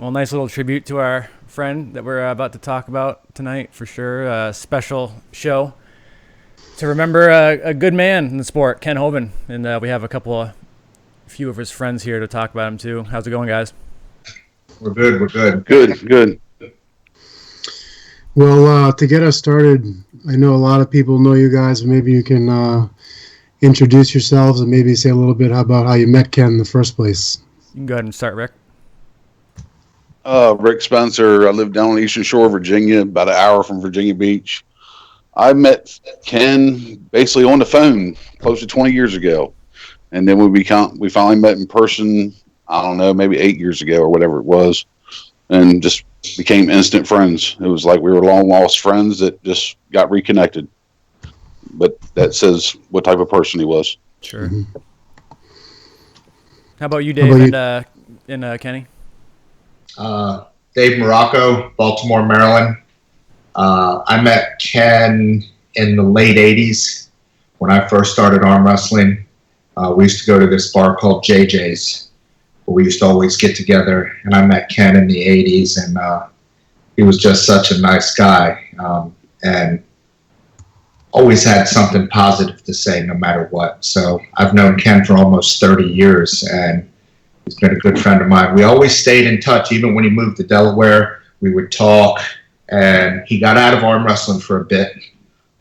Well, nice little tribute to our friend that we're about to talk about tonight, for sure. A special show to remember a good man in the sport, Kenn Hoban. And we have a few of his friends here to talk about him, too. How's it going, guys? We're good. Good. Well, to get us started, I know a lot of people know you guys, but maybe you can introduce yourselves and maybe say a little bit about how you met Kenn in the first place. You can go ahead and start, Rick. Rick Spencer. I live down on the Eastern Shore of Virginia, about an hour from Virginia Beach. I met Kenn basically on the phone close to 20 years ago. And then we finally met in person, I don't know, maybe 8 years ago or whatever it was. And just became instant friends. It was like we were long lost friends that just got reconnected. But that says what type of person he was. Sure. Mm-hmm. How about you, Dave, and Kenny? Dave Marrocco, Baltimore, Maryland. I met Kenn in the late 80s when I first started arm wrestling. We used to go to this bar called JJ's. We used to always get together, and I met Kenn in the 80s, and he was just such a nice guy, and always had something positive to say no matter what. So I've known Kenn for almost 30 years, and he's been a good friend of mine. We always stayed in touch. Even when he moved to Delaware, we would talk, and he got out of arm wrestling for a bit,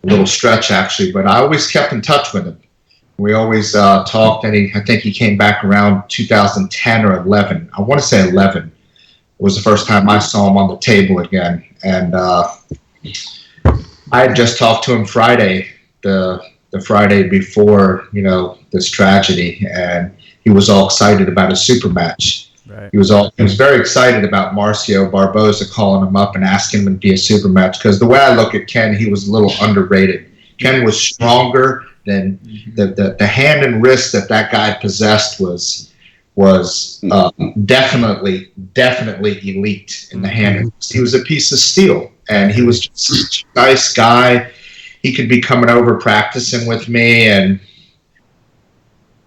a little stretch actually, but I always kept in touch with him. We always talked, and I think he came back around 2010 or 11. I want to say 11. It was the first time I saw him on the table again. And I had just talked to him Friday, the Friday before, this tragedy, and he was all excited about a super match. Right. He was very excited about Marcio Barboza calling him up and asking him to be a super match, because the way I look at Kenn, he was a little underrated. Kenn was stronger than the hand and wrist that guy possessed was definitely elite in the hand. He was a piece of steel, and he was just such a nice guy. He could be coming over practicing with me, and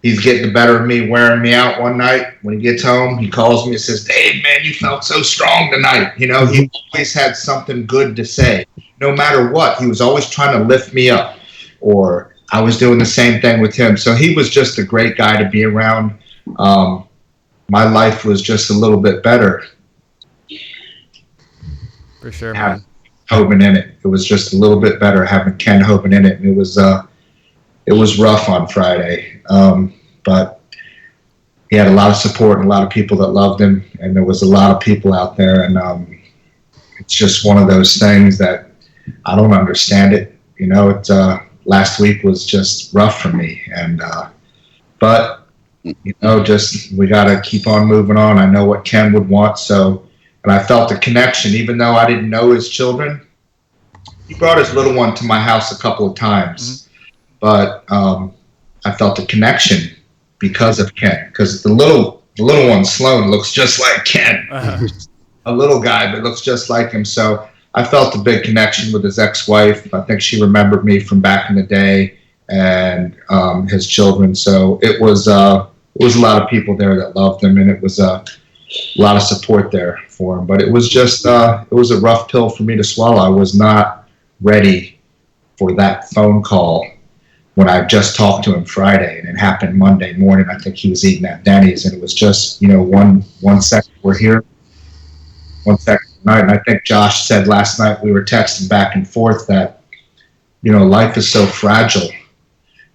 he's getting the better of me, wearing me out one night. When he gets home, he calls me and says, "Dave, man, you felt so strong tonight." You know, he always had something good to say. No matter what, he was always trying to lift me up, or I was doing the same thing with him. So he was just a great guy to be around. My life was just a little bit better. For sure, man. Hoban in it. It was just a little bit better having Kenn Hoban in it. And it was rough on Friday. But he had a lot of support and a lot of people that loved him. And there was a lot of people out there. And it's just one of those things that I don't understand it. You know, last week was just rough for me. And but, you know, just we got to keep on moving on. I know what Kenn would want. And I felt a connection, even though I didn't know his children. He brought his little one to my house a couple of times. But I felt a connection because of Kenn. Because the little one, Sloan, looks just like Kenn. A little guy, but looks just like him. So I felt a big connection with his ex-wife. I think she remembered me from back in the day, and his children. So it was a lot of people there that loved him, and it was a lot of support there for him. But it was just it was a rough pill for me to swallow. I was not ready for that phone call when I just talked to him Friday, and it happened Monday morning. I think he was eating at Denny's, and it was just, you know, one second we're here, 1 second tonight. And I think Josh said last night, we were texting back and forth, that, you know, life is so fragile.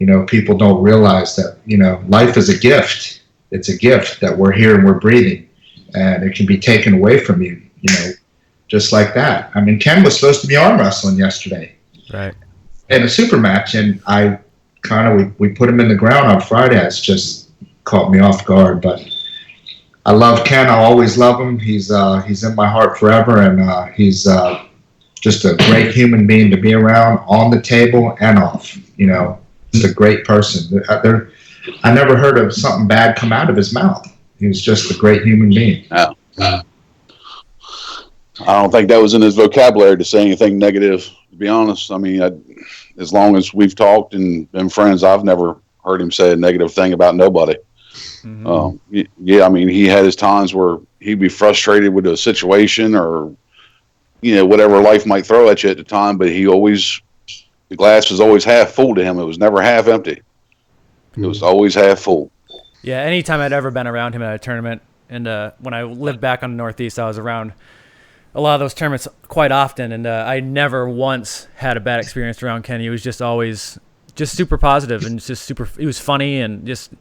You know, people don't realize that, you know, life is a gift. It's a gift that we're here and we're breathing, and it can be taken away from you, you know, just like that. I mean, Kenn was supposed to be arm wrestling yesterday. Right. In a super match, and I we put him in the ground on Friday. It's just caught me off guard. But I love Kenn. I'll always love him. He's in my heart forever, and he's just a great human being to be around on the table and off. You know, just a great person. I never heard of something bad come out of his mouth. He was just a great human being. Yeah. I don't think that was in his vocabulary to say anything negative, to be honest. I mean, as long as we've talked and been friends, I've never heard him say a negative thing about nobody. Yeah, I mean, he had his times where he'd be frustrated with a situation, or, you know, whatever life might throw at you at the time, but the glass was always half full to him. It was never half empty. It was always half full. Yeah, anytime I'd ever been around him at a tournament, and when I lived back on the Northeast, I was around a lot of those tournaments quite often, and I never once had a bad experience around Kenn. He was just always just super positive, and just super. He was funny and just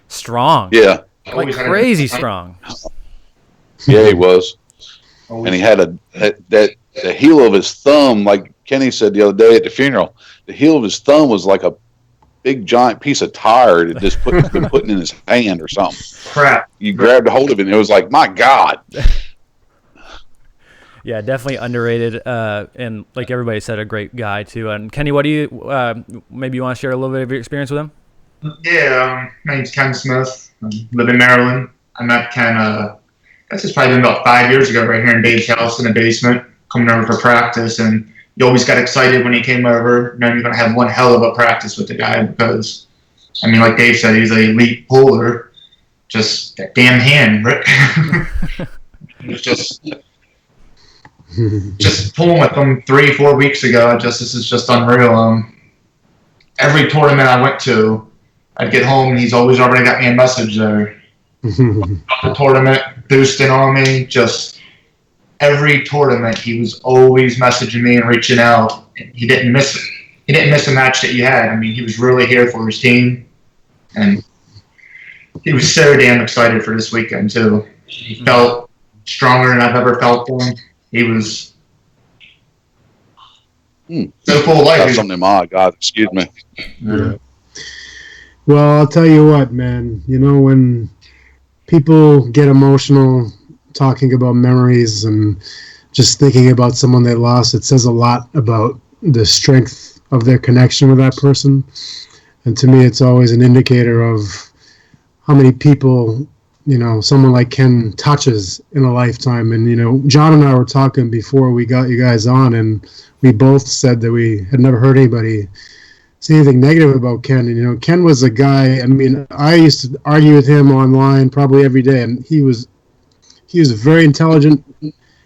strong. Yeah, like crazy strong. Yeah, he was, and he had the heel of his thumb, like Kenny said the other day at the funeral. The heel of his thumb was like a big giant piece of tire that just been putting in his hand or something. Crap! You grabbed a hold of it, and it was like, my God. Yeah, definitely underrated, and like everybody said, a great guy too. And Kenny, what do you maybe you want to share a little bit of your experience with him? Yeah, my name's Kenn Smith. I live in Maryland. I met Kenn, I guess it's probably been about 5 years ago, right here in Dave's house in the basement, coming over for practice. And you always got excited when he came over, knowing you're going to have one hell of a practice with the guy, because, I mean, like Dave said, he's an elite puller. Just that damn hand, Rick. It was just pulling with him 3-4 weeks ago. This is just unreal. Every tournament I went to, I'd get home and he's always already got me a message there. The tournament, boosting on me. Just every tournament, he was always messaging me and reaching out. He didn't miss it. He didn't miss a match that you had. I mean, he was really here for his team, and he was so damn excited for this weekend too. He felt stronger than I've ever felt him. He was so full of life. Got something in my eye, God, excuse me. Yeah. Well, I'll tell you what, man. You know, when people get emotional talking about memories and just thinking about someone they lost, it says a lot about the strength of their connection with that person. And to me, it's always an indicator of how many people, you know, someone like Kenn touches in a lifetime. And, you know, John and I were talking before we got you guys on, and we both said that we had never heard anybody say anything negative about Kenn. And, Kenn was a guy. I mean, I used to argue with him online probably every day, and he was very intelligent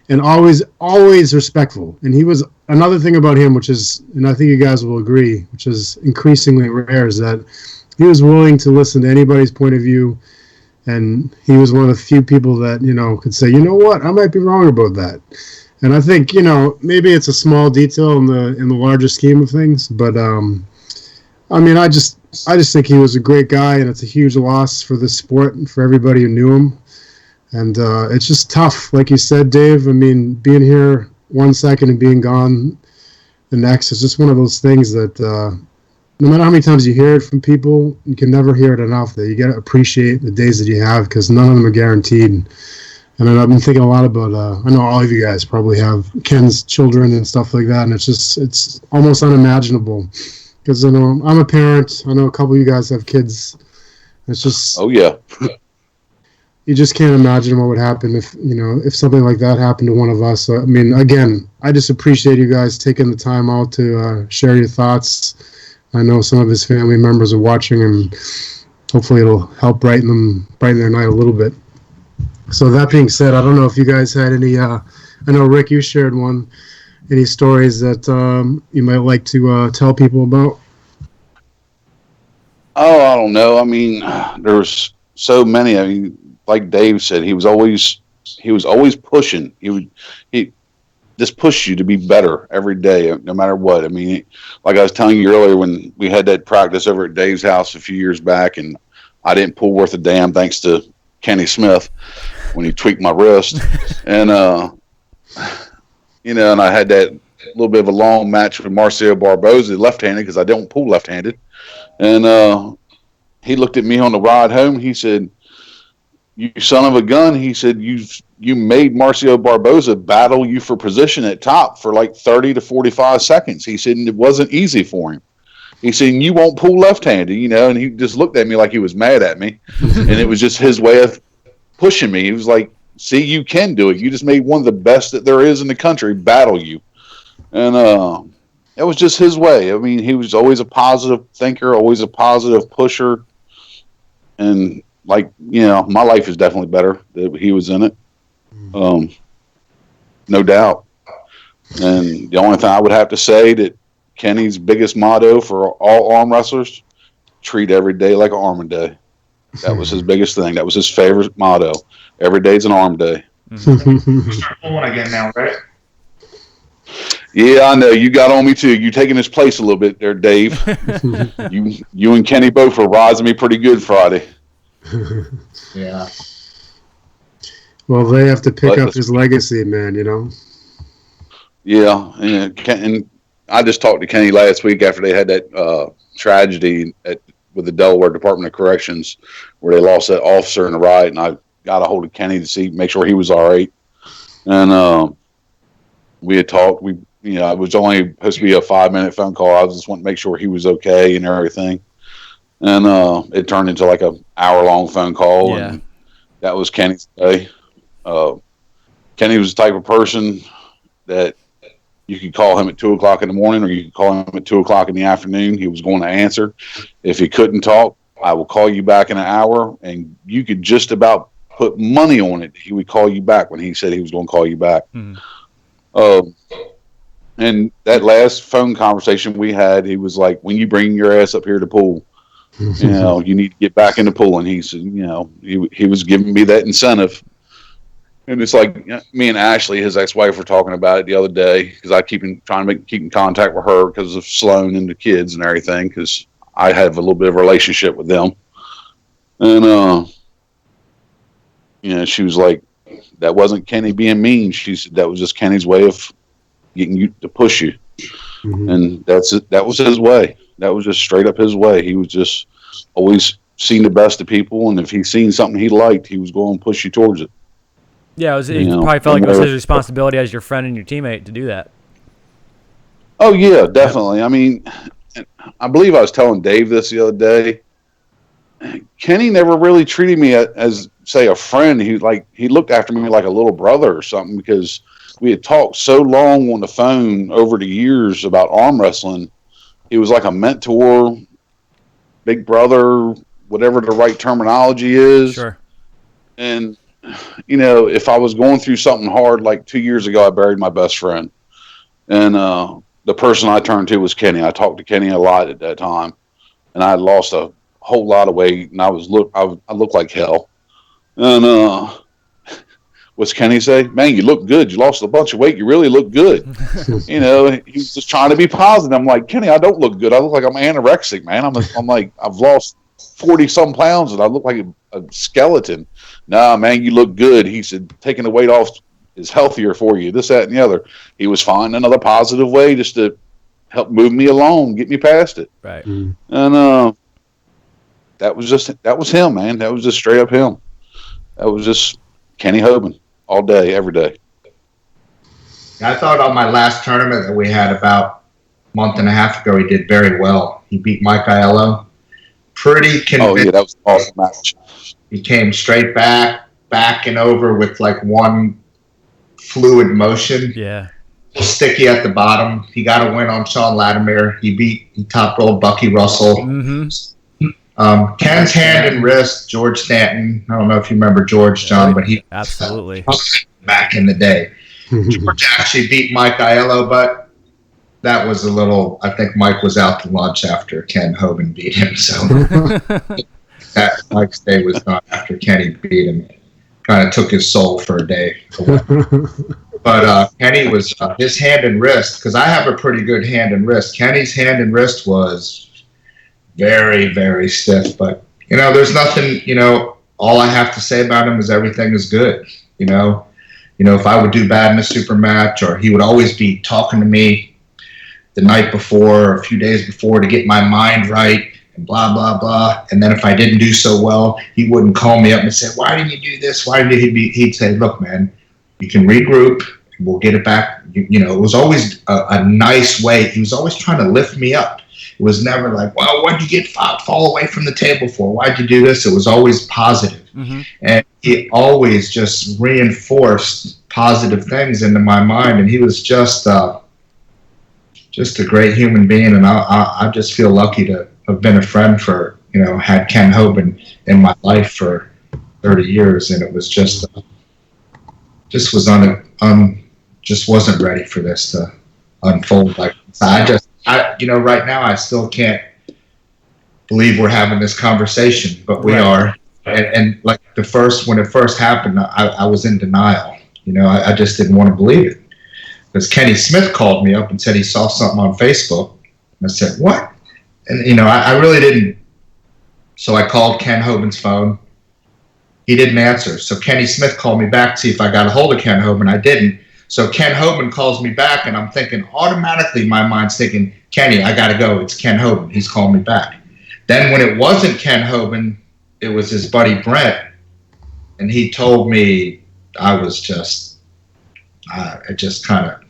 and always respectful. And he was another thing about him, which is, and I think you guys will agree, which is increasingly rare, is that he was willing to listen to anybody's point of view. And he was one of the few people that, could say, you know what, I might be wrong about that. And I think, maybe it's a small detail in the larger scheme of things, but I mean, I just think he was a great guy, and it's a huge loss for the sport and for everybody who knew him. And it's just tough, like you said, Dave. I mean, being here 1 second and being gone the next is just one of those things that no matter how many times you hear it from people, you can never hear it enough, that you got to appreciate the days that you have, because none of them are guaranteed. And I've been thinking a lot about, I know all of you guys probably have Kenn's children and stuff like that, and it's almost unimaginable. Because, I'm a parent. I know a couple of you guys have kids. It's just... Oh, yeah. You just can't imagine what would happen if something like that happened to one of us. So, I mean, again, I just appreciate you guys taking the time out to share your thoughts. I know some of his family members are watching, and hopefully it'll help brighten their night a little bit. So that being said, I don't know if you guys had any, I know, Rick, you shared one, any stories that you might like to tell people about? Oh, I don't know. I mean, there's so many. I mean, like Dave said, he was always pushing. He just pushed you to be better every day, no matter what. I mean, like I was telling you earlier, when we had that practice over at Dave's house a few years back, and I didn't pull worth a damn, thanks to Kenny Smith when he tweaked my wrist, and and I had that little bit of a long match with Marcio Barboza, left-handed, because I don't pull left-handed, and he looked at me on the ride home. He said, "You son of a gun," he said, you made Marcio Barboza battle you for position at top for like 30 to 45 seconds. He said, and it wasn't easy for him. He said, you won't pull left-handed, and he just looked at me like he was mad at me. And it was just his way of pushing me. He was like, see, you can do it. You just made one of the best that there is in the country battle you. And it was just his way. I mean, he was always a positive thinker, always a positive pusher. And my life is definitely better that he was in it. No doubt. And the only thing I would have to say that Kenny's biggest motto for all arm wrestlers, treat every day like an arm day. That was his biggest thing. That was his favorite motto. Every day's an arm day. Start pulling again now, right? Yeah, I know. You got on me too. You taking his place a little bit there, Dave. You and Kenny both were rising me pretty good Friday. Yeah. Well, they have to pick up his legacy, man, Yeah, and I just talked to Kenny last week after they had that tragedy with the Delaware Department of Corrections where they lost that officer in the riot, and I got a hold of Kenny to make sure he was all right. And we had talked. It was only supposed to be a 5-minute phone call. I just wanted to make sure he was okay and everything. And it turned into like an hour-long phone call, and that was Kenny's day. Kenny was the type of person that you could call him at 2 o'clock in the morning, or you could call him at 2 o'clock in the afternoon. He was going to answer. If he couldn't talk, I will call you back in an hour, and you could just about put money on it. He would call you back when he said he was going to call you back. Mm-hmm. And that last phone conversation we had, he was like, when you bring your ass up here to pool, you need to get back into pooling. He said, he was giving me that incentive. And it's like me and Ashley, his ex-wife, were talking about it the other day, because I keep in contact with her because of Sloan and the kids and everything, because I have a little bit of a relationship with them. And, she was like, that wasn't Kenny being mean. She said that was just Kenny's way of getting you to push you. Mm-hmm. And that was his way. That was just straight up his way. He was just always seen the best of people, and if he seen something he liked, he was going to push you towards it. Yeah, he probably felt like it was his responsibility as your friend and your teammate to do that. Oh, yeah, definitely. I mean, I believe I was telling Dave this the other day. Kenny never really treated me as, say, a friend. He looked after me like a little brother or something, because we had talked so long on the phone over the years about arm wrestling. he was like a mentor, big brother, whatever the right terminology is. Sure. And, you know, if I was going through something hard, like 2 years ago, I buried my best friend. And the person I turned to was Kenny. I talked to Kenny a lot at that time. And I had lost a whole lot of weight, and I looked like hell. And what's Kenny say? Man, you look good. You lost a bunch of weight. You really look good. You know, he's just trying to be positive. I'm like, Kenny, I don't look good. I look like I'm anorexic, man. I'm like, I've lost 40-some pounds, and I look like a skeleton. Nah, man, you look good. He said, taking the weight off is healthier for you, this, that, and the other. He was finding another positive way just to help move me along, get me past it. Right. And that was him, man. That was just straight up him. That was just Kenny Hoban all day, every day. I thought on my last tournament that we had about a month and a half ago, he did very well. He beat Mike Aiello. Pretty convincing. Oh, yeah, that was an awesome match. He came straight back and over with like one fluid motion. Yeah. Sticky at the bottom. He got a win on Sean Latimer. He topped old Bucky Russell. Mm-hmm. Kenn's hand and wrist, George Stanton. I don't know if you remember George, John, but he absolutely back in the day. George actually beat Mike Aiello, but that was a little. I think Mike was out to lunch after Kenn Hoban beat him, so that Mike's day was not after Kenny beat him. Kind of took his soul for a day. But Kenny was his hand and wrist, because I have a pretty good hand and wrist. Kenny's hand and wrist was very, very stiff. But, you know, there's nothing, you know, all I have to say about him is everything is good. You know, if I would do bad in a super match, or he would always be talking to me the night before or a few days before to get my mind right and blah, blah, blah. And then if I didn't do so well, he wouldn't call me up and say, why didn't you do this? Why did he'd say, look, man, you can regroup. We'll get it back. You know, it was always a nice way. He was always trying to lift me up. It was never like, well, what'd you fall away from the table for? Why'd you do this? It was always positive. Mm-hmm. And he always just reinforced positive things into my mind. And he was just a great human being. And I just feel lucky to have been a friend for, you know, had Kenn Hoban in my life for 30 years. And it was just wasn't ready for this to unfold like this. You know, right now I still can't believe we're having this conversation, but we are. And like when it first happened, I was in denial. You know, I just didn't want to believe it. Because Kenny Smith called me up and said he saw something on Facebook. And I said, what? And, you know, I really didn't. So I called Kenn Hoban's phone. He didn't answer. So Kenny Smith called me back to see if I got a hold of Kenn Hoban. I didn't. So Kenn Hoban calls me back, and I'm thinking, automatically my mind's thinking, Kenny, I got to go. It's Kenn Hoban. He's calling me back. Then when it wasn't Kenn Hoban, it was his buddy Brent, and he told me it just kind of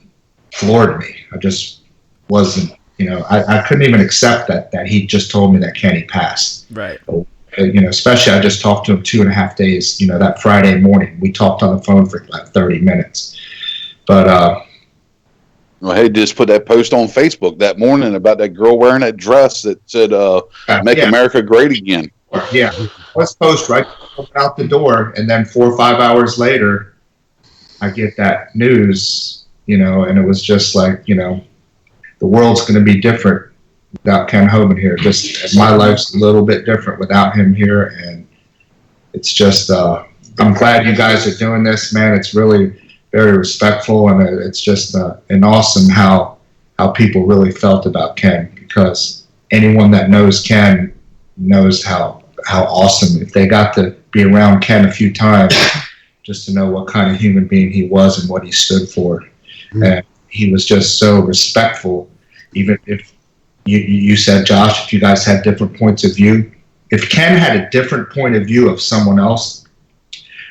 floored me. I just wasn't, you know, I couldn't even accept that he just told me that Kenny passed. Right. You know, especially I just talked to him 2.5 days, you know, that Friday morning. We talked on the phone for like 30 minutes. But well, hey, just put that post on Facebook that morning about that girl wearing that dress that said "Make America Great Again." Yeah, let's post right out the door, and then 4 or 5 hours later, I get that news. You know, and it was just like, you know, the world's going to be different without Kenn Hoban here. Just my life's a little bit different without him here, and it's just I'm glad you guys are doing this, man. It's really very respectful, and it's just an awesome how people really felt about Kenn, because anyone that knows Kenn knows how awesome, if they got to be around Kenn a few times, just to know what kind of human being he was and what he stood for. Mm-hmm. And he was just so respectful. Even if you said, Josh, if you guys had different points of view, if Kenn had a different point of view of someone else,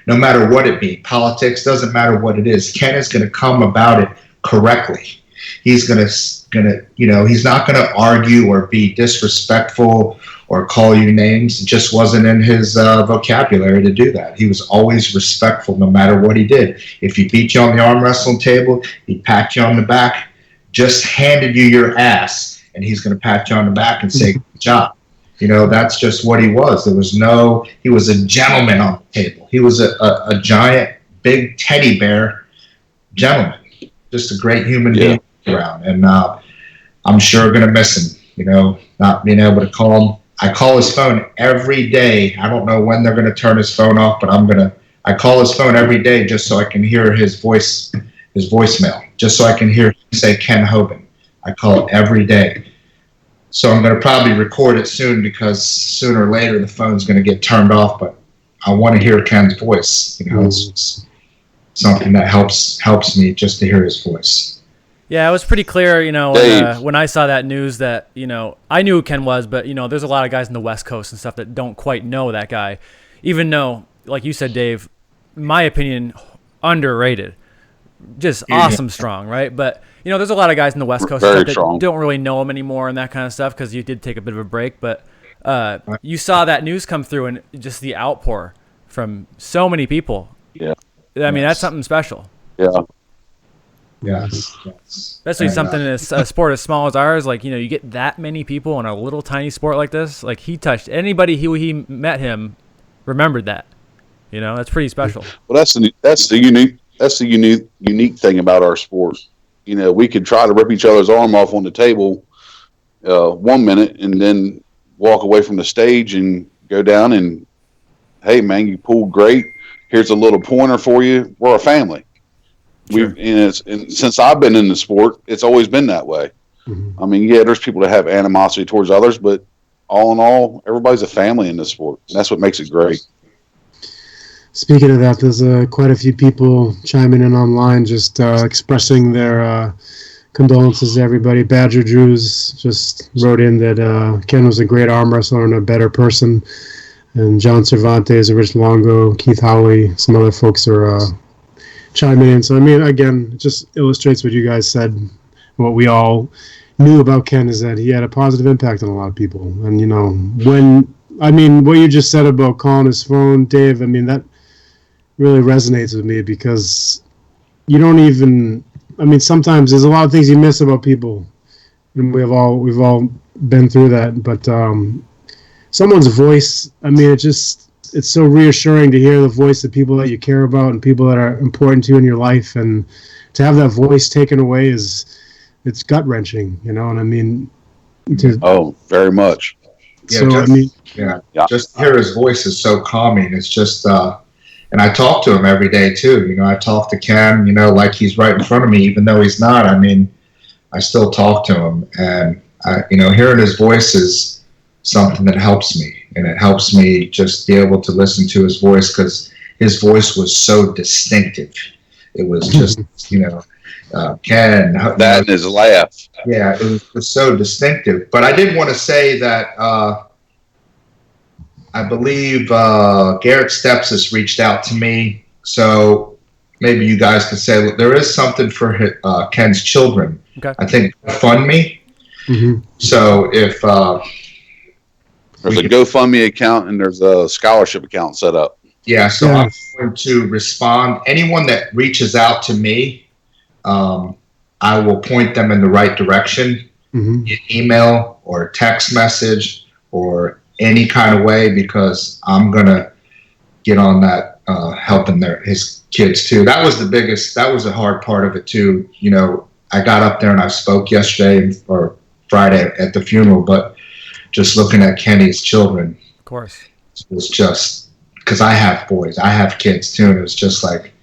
no matter what it be, politics, doesn't matter what it is, Kenn is going to come about it correctly. He's going to, you know, he's not going to argue or be disrespectful or call you names. It just wasn't in his vocabulary to do that. He was always respectful no matter what he did. If he beat you on the arm wrestling table, he pat you on the back, just handed you your ass, and he's going to pat you on the back and say, good job. You know, that's just what he was. He was a gentleman on the table. He was a giant, big teddy bear gentleman, just a great human being around. And I'm sure going to miss him, you know, not being able to call him. I call his phone every day. I don't know when they're going to turn his phone off, but I call his phone every day just so I can hear his voicemail, just so I can hear him say Kenn Hoban. I call it every day. So I'm going to probably record it soon because sooner or later the phone's going to get turned off, but I want to hear Ken's voice. You know, it's just something that helps me just to hear his voice. Yeah, it was pretty clear, you know, when I saw that news that, you know, I knew who Kenn was, but, you know, there's a lot of guys in the West Coast and stuff that don't quite know that guy, even though, like you said, Dave, my opinion, underrated. Just awesome strong, right? But, you know, there's a lot of guys in the West Coast that don't really know him anymore and that kind of stuff because you did take a bit of a break. But you saw that news come through and just the outpour from so many people. Yeah. I mean, that's something special. Yeah. Yes. Especially something in a sport as small as ours. Like, you know, you get that many people in a little tiny sport like this. Like, he touched anybody he met him, remembered that. You know, that's pretty special. Well, that's the unique thing about our sport. You know, we could try to rip each other's arm off on the table 1 minute and then walk away from the stage and go down and, hey, man, you pulled great. Here's a little pointer for you. We're a family. Sure. And since I've been in the sport, it's always been that way. Mm-hmm. I mean, yeah, there's people that have animosity towards others, but all in all, everybody's a family in this sport. And that's what makes it great. Speaking of that, there's quite a few people chiming in online, just expressing their condolences to everybody. Badger Drews just wrote in that Kenn was a great arm wrestler and a better person. And John Cervantes, Rich Longo, Keith Howley, some other folks are chiming in. So, I mean, again, it just illustrates what you guys said. What we all knew about Kenn is that he had a positive impact on a lot of people. And, you know, what you just said about calling his phone, Dave, I mean, that really resonates with me because you don't even, I mean, sometimes there's a lot of things you miss about people. And we've all been through that. But someone's voice, I mean, it's so reassuring to hear the voice of people that you care about and people that are important to you in your life, and to have that voice taken away it's gut wrenching, you know. And I mean, very much. Yeah, just hear his voice is so calming. It's just, and I talk to him every day too. You know, I talk to Kenn, you know, like he's right in front of me, even though he's not. I mean, I still talk to him, and you know, hearing his voice is something that helps me. And it helps me just be able to listen to his voice because his voice was so distinctive. It was just, you know, Kenn. That and his laugh. Yeah, it was so distinctive. But I did want to say that I believe Garrett Stepsis reached out to me. So maybe you guys could say, look, there is something for Kenn's children. Okay. I think Fund Me. Mm-hmm. So if... there's a GoFundMe account and there's a scholarship account set up. Yeah, so I'm going to respond. Anyone that reaches out to me, I will point them in the right direction, mm-hmm. email or text message or any kind of way, because I'm going to get on that helping his kids too. That was the hard part of it too. You know, I got up there and I spoke yesterday or Friday at the funeral, but just looking at Kenny's children, of course, was just because I have boys, I have kids too, and it was just like,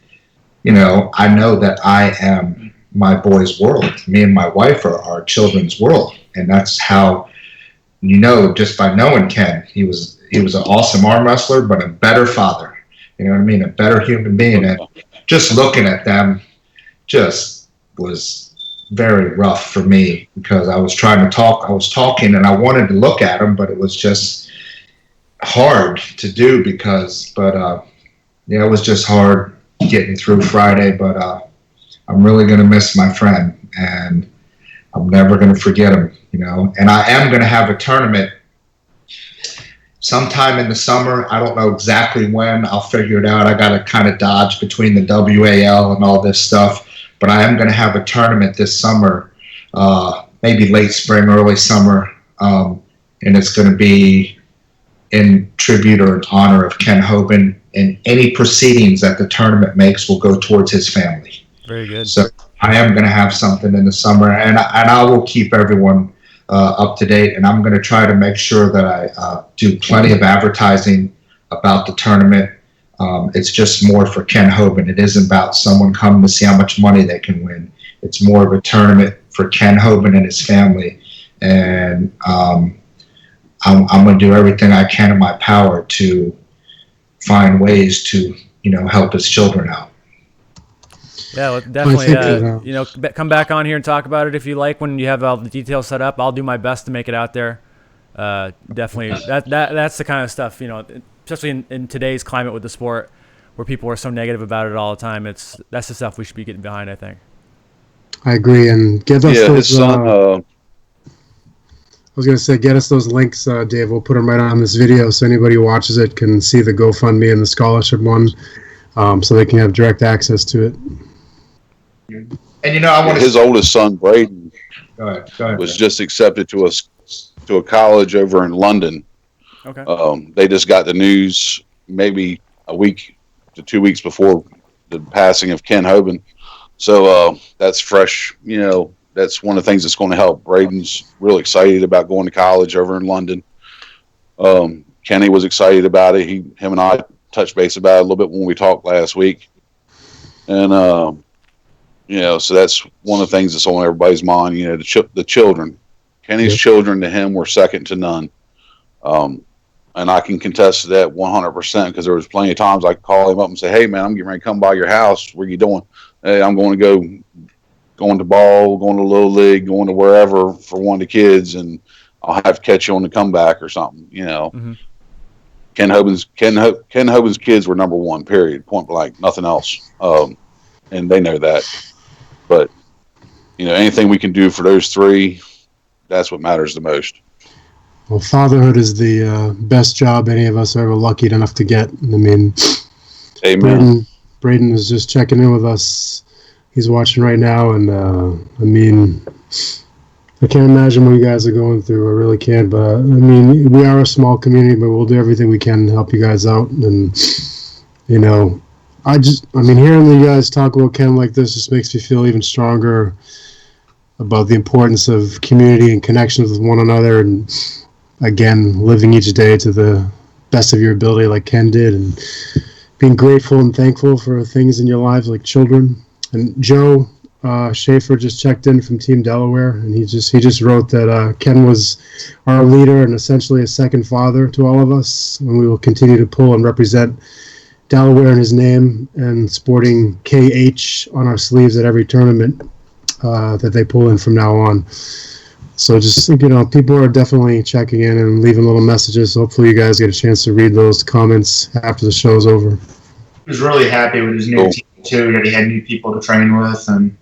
you know, I know that I am my boys' world. Me and my wife are our children's world, and that's how, you know, just by knowing Kenn, he was an awesome arm wrestler, but a better father. You know what I mean? A better human being, and just looking at them, just was very rough for me because I was trying to talk. I was talking and I wanted to look at him, but it was just hard to do it was just hard getting through Friday. But I'm really going to miss my friend, and I'm never going to forget him, you know. And I am going to have a tournament sometime in the summer. I don't know exactly when. I'll figure it out. I got to kind of dodge between the WAL and all this stuff. But I am going to have a tournament this summer maybe late spring, early summer, and it's going to be in tribute or in honor of Kenn Hoban, and any proceedings that the tournament makes will go towards his family. Very good. So I am going to have something in the summer, and I will keep everyone up to date, and I'm going to try to make sure that I do plenty of advertising about the tournament. It's just more for Kenn Hoban. It isn't about someone coming to see how much money they can win. It's more of a tournament for Kenn Hoban and his family, and I'm going to do everything I can in my power to find ways to, help his children out. Yeah, well, definitely. Come back on here and talk about it if you like. When you have all the details set up, I'll do my best to make it out there. Definitely, that's the kind of stuff, especially in today's climate with the sport, where people are so negative about it all the time. That's the stuff we should be getting behind, I think. I agree, and get us those. His son. I was going to say, get us those links, Dave. We'll put them right on this video so anybody who watches it can see the GoFundMe and the scholarship one, so they can have direct access to it. And I want his oldest son, Braden, Go ahead, was just accepted to a college over in London. Okay. They just got the news maybe a week to 2 weeks before the passing of Kenn Hoban. So that's fresh, that's one of the things that's going to help. Braden's real excited about going to college over in London. Kenny was excited about it. Him and I touched base about it a little bit when we talked last week. And, so that's one of the things that's on everybody's mind, the children. Kenny's children to him were second to none. And I can contest to that 100% because there was plenty of times I could call him up and say, hey, man, I'm getting ready to come by your house. Where you doing? Hey, I'm going to ball, going to Little League, going to wherever for one of the kids, and I'll have to catch you on the comeback or something, Mm-hmm. Kenn Hoban's kids were number one, period, point blank, nothing else. And they know that. But, anything we can do for those three, that's what matters the most. Well, fatherhood is the best job any of us are ever lucky enough to get. I mean, amen. Braden is just checking in with us. He's watching right now, and I can't imagine what you guys are going through. I really can't, but we are a small community, but we'll do everything we can to help you guys out. And hearing you guys talk about Kenn like this just makes me feel even stronger about the importance of community and connections with one another, and again, living each day to the best of your ability like Kenn did, and being grateful and thankful for things in your lives like children. And Joe Schaefer just checked in from Team Delaware, and he just wrote that Kenn was our leader and essentially a second father to all of us, and we will continue to pull and represent Delaware in his name and sporting KH on our sleeves at every tournament that they pull in from now on. So just, people are definitely checking in and leaving little messages. Hopefully you guys get a chance to read those comments after the show's over. He was really happy with his new team, too, that he had new people to train with. And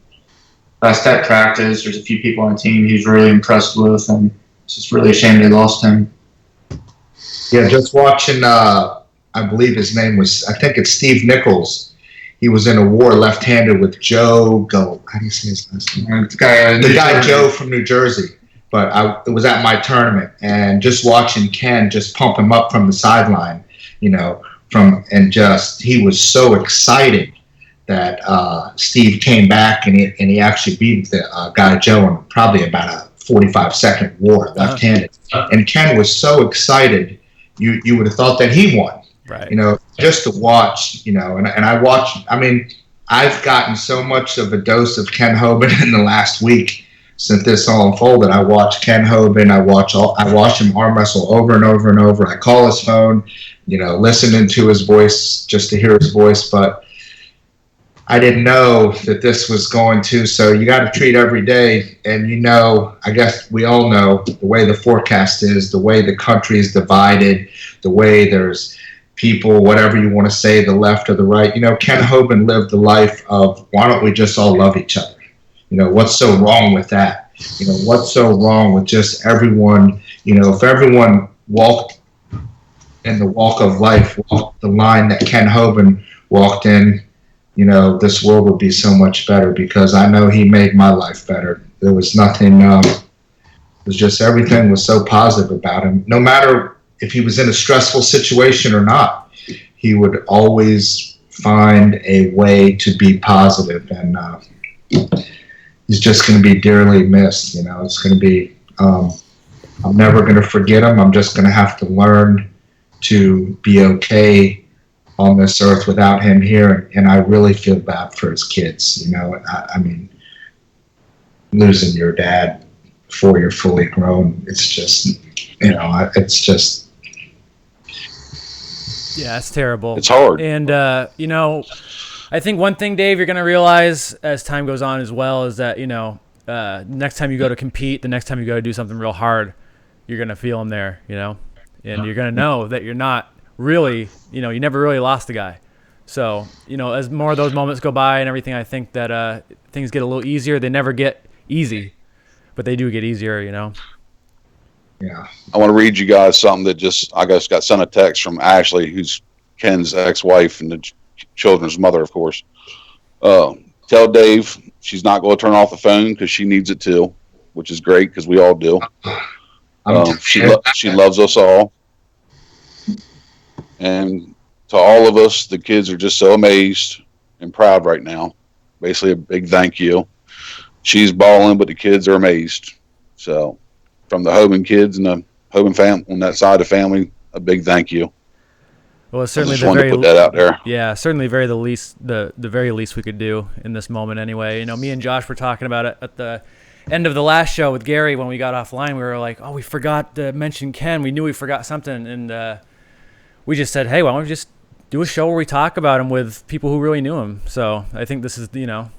last at practice, there's a few people on the team he was really impressed with, and it's just really a shame they lost him. Yeah, just watching, I believe his name was, I think it's Steve Nichols. He was in a war left-handed with Joe How do you say his last name? The guy Joe from New Jersey. But it was at my tournament, and just watching Kenn just pump him up from the sideline, he was so excited that Steve came back and he actually beat the guy Joe in probably about a 45-second war, left-handed. And Kenn was so excited, you would have thought that he won. Right. Just to watch, and I watched. I've gotten so much of a dose of Kenn Hoban in the last week since this all unfolded. I watch Kenn Hoban. I watch him arm wrestle over and over and over. I call his phone, listening to his voice just to hear his voice. But I didn't know that this was going to. So you got to treat every day. And I guess we all know the way the forecast is, the way the country is divided, the way there's people, whatever you want to say, the left or the right. Kenn Hoban lived the life of, why don't we just all love each other? What's so wrong with that? What's so wrong with just everyone, if everyone walked in the walk of life, walked the line that Kenn Hoban walked in, this world would be so much better, because I know he made my life better. There was nothing was just everything was so positive about him. No matter if he was in a stressful situation or not, he would always find a way to be positive, and he's just going to be dearly missed. You know, it's going to be. I'm never going to forget him. I'm just going to have to learn to be okay on this earth without him here, and I really feel bad for his kids. You know, I mean, losing your dad before you're fully grown, it's just, you know, it's just. Yeah, it's terrible. It's hard. And, you know, I think one thing, Dave, you're going to realize as time goes on as well is that, you know, next time you go to compete, the next time you go to do something real hard, you're going to feel him there, you know, and you're going to know that you're not really, you know, you never really lost the guy. So, you know, as more of those moments go by and everything, I think that things get a little easier. They never get easy, but they do get easier, you know. Yeah. I want to read you guys something that I just got sent a text from Ashley, who's Kenn's ex-wife and the children's mother, of course. Tell Dave she's not going to turn off the phone because she needs it too, which is great because we all do. She loves us all. And to all of us, the kids are just so amazed and proud right now. Basically, a big thank you. She's bawling, but the kids are amazed. So, from the Hoban kids and the Hoban family on that side of the family, a big thank you. Well, it's certainly I just wanted to put that out there. Yeah, certainly the very least we could do in this moment anyway. You know, me and Josh were talking about it at the end of the last show with Gary when we got offline. We were like, oh, we forgot to mention Kenn. We knew we forgot something, and we just said, hey, why don't we just do a show where we talk about him with people who really knew him. So I think this is, you know,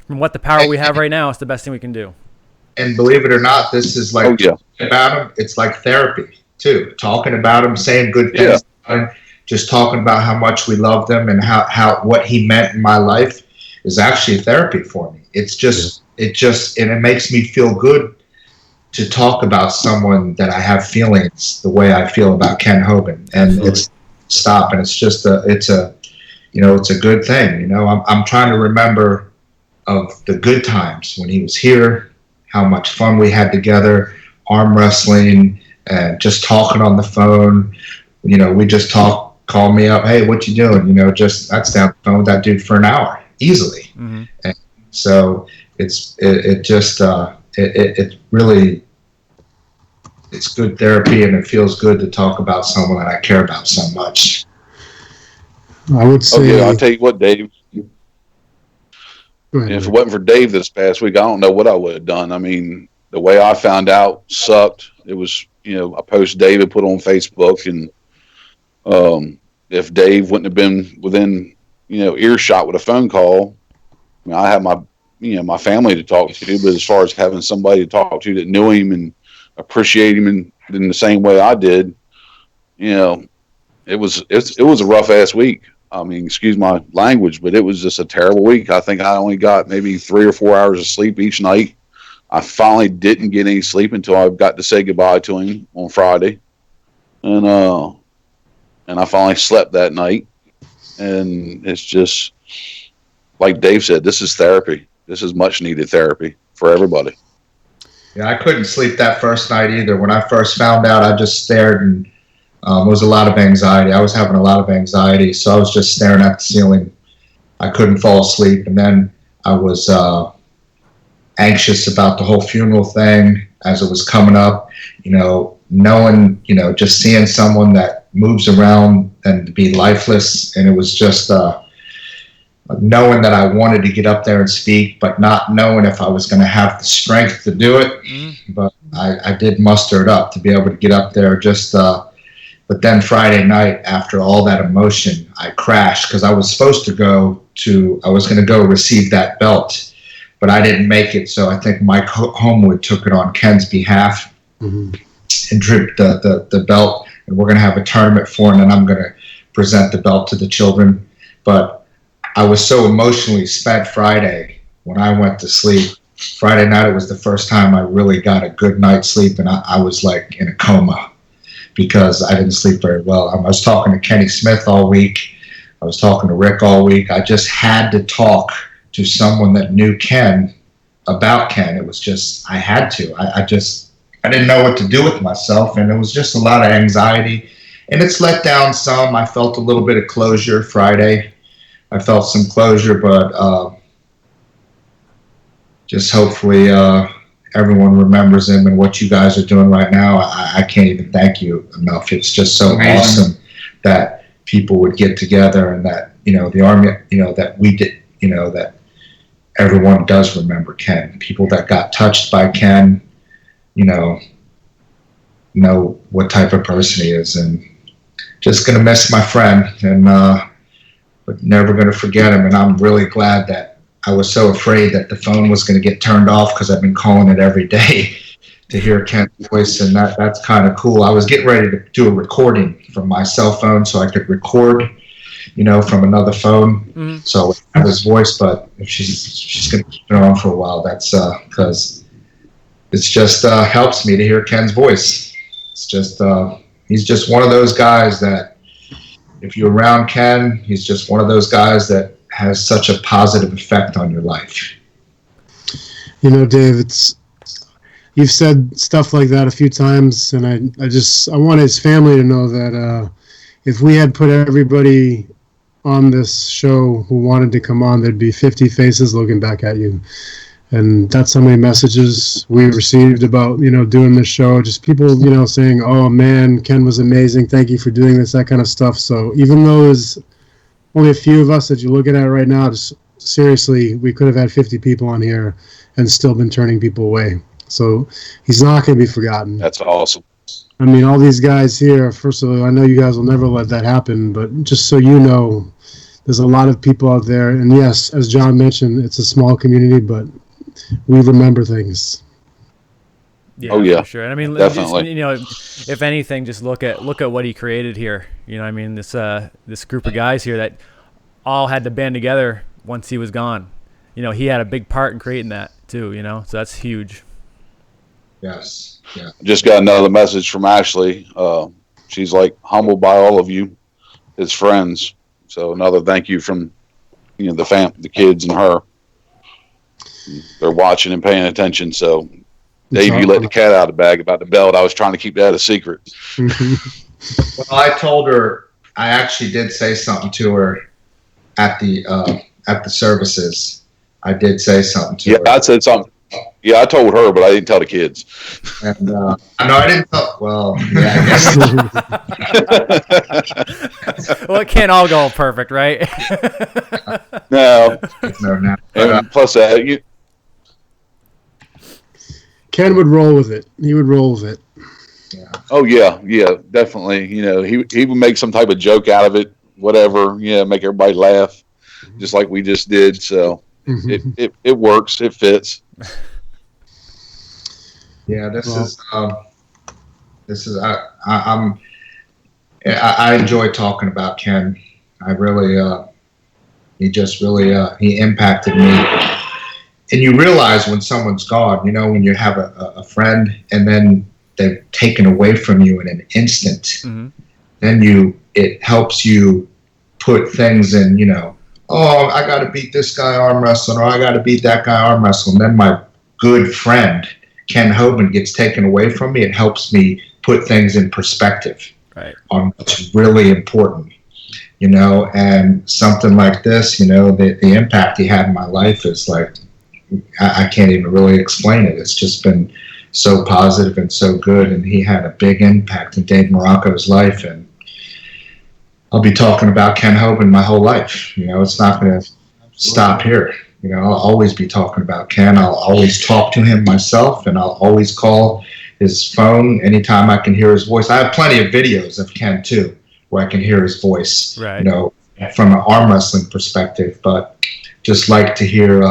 from what the power we have right now, it's the best thing we can do. And believe it or not, this is like about him. It's like therapy too. Talking about him, saying good things, about him, just talking about how much we loved him and how what he meant in my life is actually therapy for me. It's just and it makes me feel good to talk about someone that I have feelings the way I feel about Kenn Hoban, and Absolutely. It's stop, and it's just it's a good thing. You know, I'm trying to remember of the good times when he was here. How much fun we had together, arm wrestling, and just talking on the phone. You know, we just call me up, hey, what you doing? You know, that's down the phone with that dude for an hour, easily. Mm-hmm. And so it's really, it's good therapy, and it feels good to talk about someone that I care about so much. I would say. I'll tell you what, Dave. If it wasn't for Dave this past week, I don't know what I would have done. I mean, the way I found out sucked. It was, you know, a post David put on Facebook, and if Dave wouldn't have been within, you know, earshot with a phone call, I mean, I have my family to talk to, but as far as having somebody to talk to that knew him and appreciate him in the same way I did, you know, it was a rough ass week. I mean, excuse my language, but it was just a terrible week. I think I only got maybe 3 or 4 hours of sleep each night. I finally didn't get any sleep until I got to say goodbye to him on Friday. And I finally slept that night. And it's just, like Dave said, this is therapy. This is much needed therapy for everybody. Yeah, I couldn't sleep that first night either. When I first found out, I just stared, and it was a lot of anxiety. I was having a lot of anxiety, so I was just staring at the ceiling. I couldn't fall asleep, and then I was anxious about the whole funeral thing as it was coming up. You know, knowing, you know, just seeing someone that moves around and to be lifeless, and it was just knowing that I wanted to get up there and speak, but not knowing if I was going to have the strength to do it. Mm-hmm. But I did muster it up to be able to get up there. But then Friday night, after all that emotion, I crashed because I was going to go receive that belt, but I didn't make it. So I think Mike Homewood took it on Kenn's behalf, mm-hmm. and dripped the belt. And we're going to have a tournament for it, and I'm going to present the belt to the children. But I was so emotionally spent Friday when I went to sleep. Friday night, it was the first time I really got a good night's sleep, and I was like in a coma because I didn't sleep very well. I was talking to Kenny Smith all week. I was talking to Rick all week. I just had to talk to someone that knew Kenn about Kenn. It was just, I had to. I just, I didn't know what to do with myself, and it was just a lot of anxiety. And it's let down some. I felt a little bit of closure Friday. I felt some closure, but just hopefully everyone remembers him and what you guys are doing right now. I can't even thank you enough. It's just so awesome that people would get together and that, the Army, that we did, that everyone does remember Kenn. People that got touched by Kenn, know what type of person he is, and just going to miss my friend, and but never going to forget him. And I'm really glad that I was so afraid that the phone was going to get turned off, because I've been calling it every day to hear Kenn's voice, and that's kind of cool. I was getting ready to do a recording from my cell phone so I could record, from another phone, so I have his voice. But if she's going to keep it on for a while, that's because it's just helps me to hear Kenn's voice. It's just he's just one of those guys that, if you're around Kenn, he's just one of those guys that has such a positive effect on your life. Dave, you've said stuff like that a few times, and I want his family to know that if we had put everybody on this show who wanted to come on, there'd be 50 faces looking back at you. And that's how many messages we received about, doing this show. Just people, saying, "Oh man, Kenn was amazing. Thank you for doing this," that kind of stuff. So even though there's only a few of us that you're looking at right now, just seriously, we could have had 50 people on here and still been turning people away. So he's not going to be forgotten. That's awesome. I mean, all these guys here, first of all, I know you guys will never let that happen, but just so you know, there's a lot of people out there. And yes, as John mentioned, it's a small community, but we remember things. Yeah, oh yeah, for sure. And I mean, definitely. Just, if anything, just look at what he created here. I mean, this group of guys here that all had to band together once he was gone. He had a big part in creating that too. So that's huge. Yes. Yeah. Just got another message from Ashley. She's like humbled by all of you, his friends. So another thank you from the kids and her. They're watching and paying attention. So, Dave, you let the cat out of the bag about the belt. I was trying to keep that a secret. Well, I told her, I actually did say something to her at the services. I did say something to her. Yeah, I said something. Yeah, I told her, but I didn't tell the kids. And I didn't tell. Well, yeah, I guess. Well, it can't all go perfect, right? No. No. And plus that, Kenn would roll with it. He would roll with it. Yeah. Oh yeah, definitely. He would make some type of joke out of it, whatever. Yeah, make everybody laugh, just like we just did. So it works. It fits. Yeah, this is I enjoy talking about Kenn. I really he impacted me. And you realize when someone's gone, when you have a friend and then they're taken away from you in an instant, then it helps you put things in, oh, I got to beat this guy arm wrestling, or I got to beat that guy arm wrestling. Then my good friend, Kenn Hoban, gets taken away from me. It helps me put things in perspective on what's really important, and something like this, the impact he had in my life is like, I can't even really explain it. It's just been so positive and so good, and he had a big impact in Dave Marrocco's life, and I'll be talking about Kenn Hoban my whole life. It's not going to stop here. I'll always be talking about Kenn. I'll always talk to him myself, and I'll always call his phone anytime I can hear his voice. I have plenty of videos of Kenn too, where I can hear his voice, from an arm wrestling perspective, but just like to hear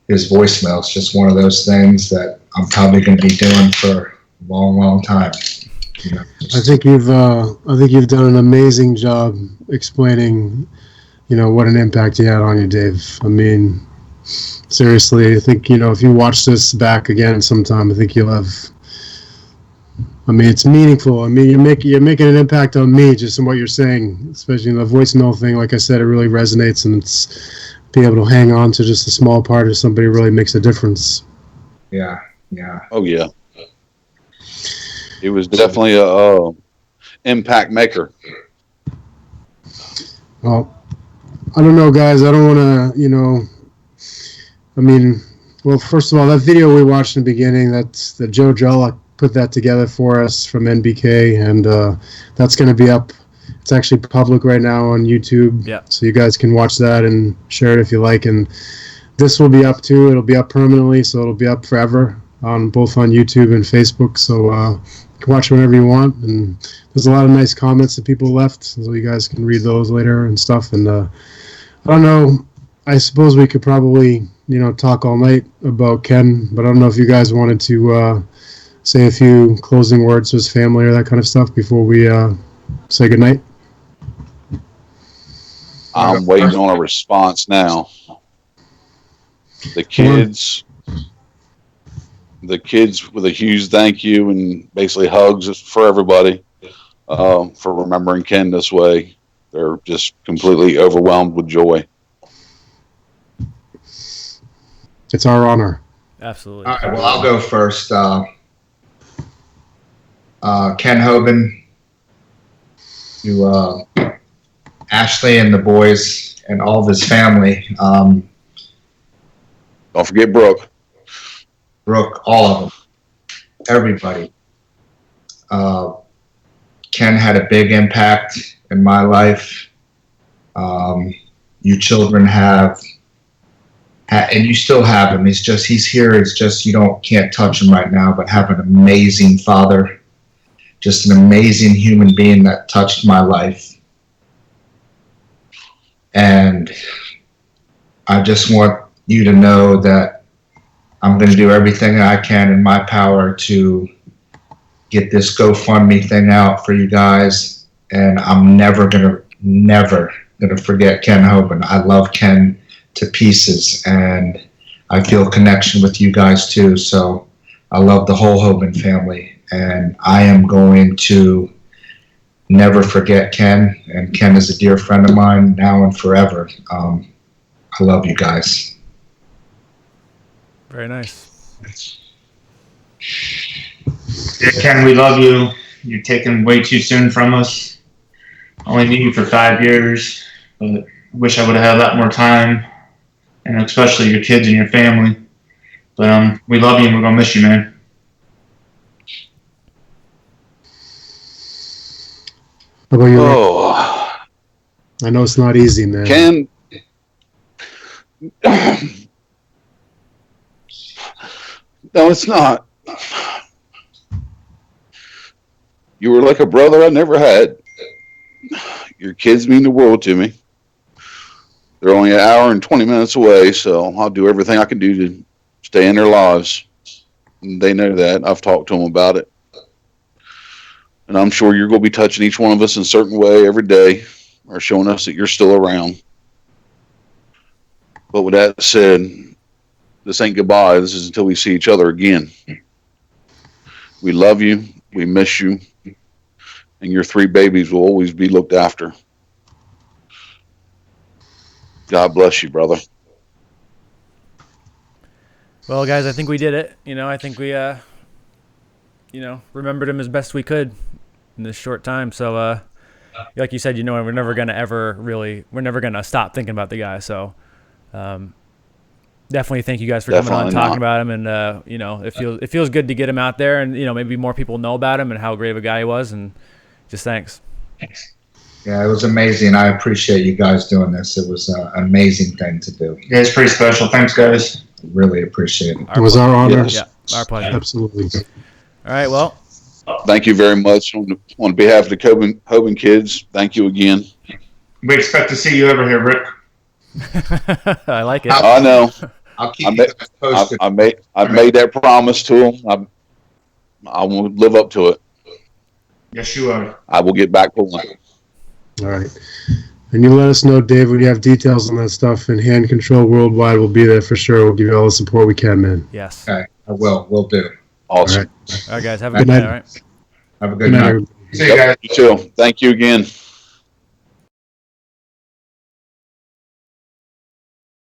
his voicemail. It's just one of those things that I'm probably going to be doing for a long, long time. I think you've done an amazing job explaining, what an impact he had on you, Dave. I mean, seriously, I think, if you watch this back again sometime, I think you'll have. I mean, it's meaningful. I mean, you're making an impact on me just in what you're saying, especially in the voicemail thing. Like I said, it really resonates, and it's be able to hang on to just a small part of somebody really makes a difference. Yeah. Oh yeah. He was definitely a impact maker. Well, I don't know, guys. I don't want to, I mean, well, first of all, that video we watched in the beginning, that's the Joe Jollock put that together for us from NBK, and that's going to be up. It's actually public right now on YouTube, so you guys can watch that and share it if you like. And this will be up too. It'll be up permanently, so it'll be up forever on both on YouTube and Facebook. So you can watch whenever you want. And there's a lot of nice comments that people left, so you guys can read those later and stuff. And I don't know. I suppose we could probably talk all night about Kenn, but I don't know if you guys wanted to say a few closing words to his family or that kind of stuff before we say goodnight. I'm waiting on a response now. The kids with a huge thank you and basically hugs for everybody for remembering Kenn this way. They're just completely overwhelmed with joy. It's our honor. Absolutely. All right, well, I'll go first. Kenn Hoban, to Ashley and the boys and all of his family. Don't forget Brooke. Brooke, all of them, everybody. Kenn had a big impact in my life. You children have, and you still have him. He's here. It's just can't touch him right now, but have an amazing father, just an amazing human being that touched my life. And I just want you to know that I'm going to do everything I can in my power to get this GoFundMe thing out for you guys. And I'm never going to forget Kenn Hoban. I love Kenn to pieces, and I feel a connection with you guys too. So I love the whole Hoban family, and I am going to never forget Kenn, and Kenn is a dear friend of mine now and forever. I love you guys. Very nice. Yeah, Kenn, we love you. You're taken way too soon from us. Only knew you for 5 years, but wish I would have had a lot more time, and especially your kids and your family. But we love you, and we're gonna miss you, man. How about you, Rick? Oh, I know it's not easy, man. Kenn. No, it's not. You were like a brother I never had. Your kids mean the world to me. They're only an hour and 20 minutes away, so I'll do everything I can do to stay in their lives. And they know that. I've talked to them about it. And I'm sure you're going to be touching each one of us in a certain way every day, or showing us that you're still around. But with that said, this ain't goodbye. This is until we see each other again. We love you. We miss you. And your 3 babies will always be looked after. God bless you, brother. Well, guys, I think we did it. I think we, remembered him as best we could in this short time. So, like you said, we're never going to stop thinking about the guy. So, definitely thank you guys for coming on and talking about him. And, it feels good to get him out there, and, maybe more people know about him and how great of a guy he was. And just thanks. Yeah, it was amazing. I appreciate you guys doing this. It was an amazing thing to do. Yeah, it's pretty special. Thanks, guys. Really appreciate it. It was our honor. Yes. Yeah, our pleasure. Absolutely. All right, well. Thank you very much. On behalf of the Hoban kids, thank you again. We expect to see you over here, Rick. I like it. I know. I'll keep you guys posted. I made that promise to them. I will live up to it. Yes, you are. I will get back pulling. All right. And you let us know, Dave, when you have details on that stuff, and Hand Control Worldwide will be there for sure. We'll give you all the support we can, man. Yes. Okay, I will. We'll do. Awesome. All right, guys. Have a good night. All right. Have a good night. See you guys. You too. Thank you again.